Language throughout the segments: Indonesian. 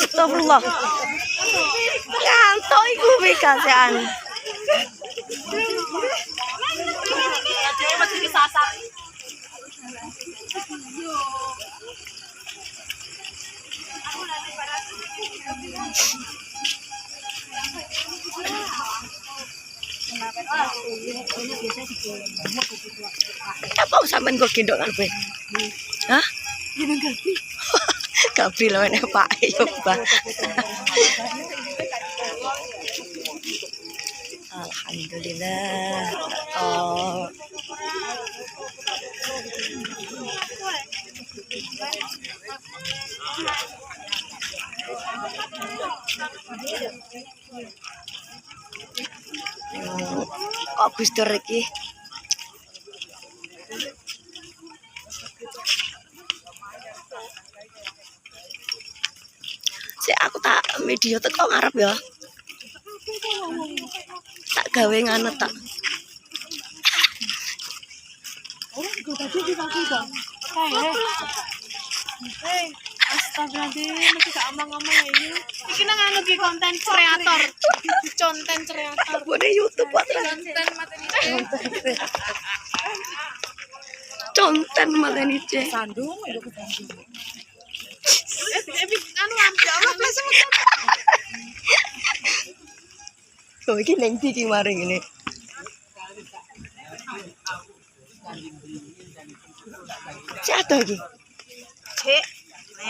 Astagfirullah. Ngantuk iku bekasan. Apa sampean kok gendok kan, Ben? Hah? Gini gabi. Gabi lho nek Pak yo, Pak. Alhamdulillah. Oh. Kok Gus Dur iki? Sik aku tak video teko ngarep ya. Tak gawe nganet tak. Astagfirullahaladzim, masih gak omong-omong ini. Iki nang anu ki konten kreator. Conten kreator. Bone YouTube kok Konten materi. conten mateni cek. Sandung, ayo ke sandung. Anu ambil Allah plus Oh iki ning ndi ki mari ngene. Siapa iki? Cek,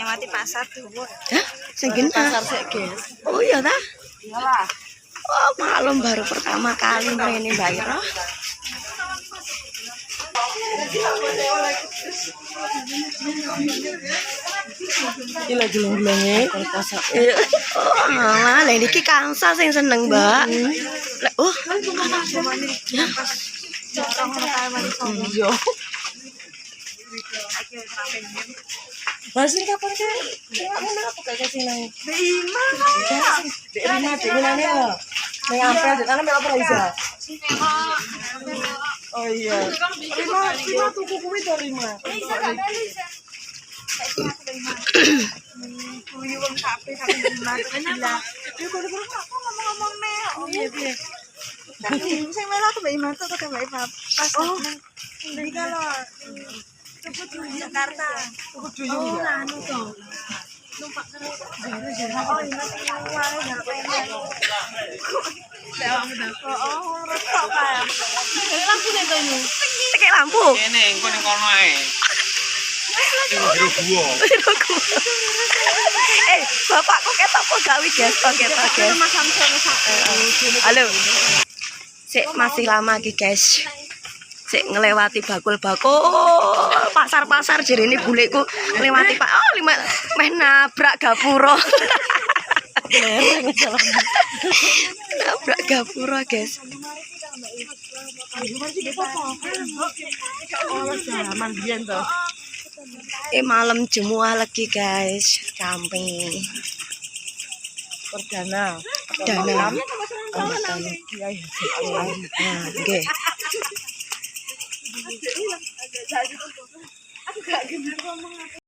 mati pasar dhuwur. Hah? Sing genah. Pasar sik, Guys. Oh iya ta? Iyalah. Oh, maklum baru pertama kali main ini Mbak Ira. Iki lagi geleng-gelenge pasar. Oh, alah, lha iki Kansa sing seneng, Mbak. Lek oh, ya. Iya. Masih kapan kan? Enggak apa kayak sini. Lima. Lima dinane lho. Ning ampel di tanah melok Raiza. Oh iya. Lima tuku kuwi to lima. Kuwi wong kabeh kabeh lima. Enak. Yo kok ngomong-ngomong nih. Oh iya piye. Sing melok Mbak Iman to Mbak Iman. Pas. Oh. Iki kalau Tuku Jakarta. Tuku Duyung ya. Anu to. Numpak terus. Oh, ini masih wae ndak pengen. Oh, resok kan. Lampu nek to ini. Tekek lampu. Kene engko ning kono ae. Ning jero gua. Bapak kok ketok apa gawe guys? Oke, guys. Mas Samson sak. Halo. Sik masih lama iki, guys. Sik ngelewati bakul-bakul pasar-pasar jerene bulekku ngelewati Pak. Oh, meh nabrak gapura. Nabrak gapura, guys. Malam Jumat lagi, guys. Camping. Perdana. Dana. Nggih. Aku gak genah ngomong.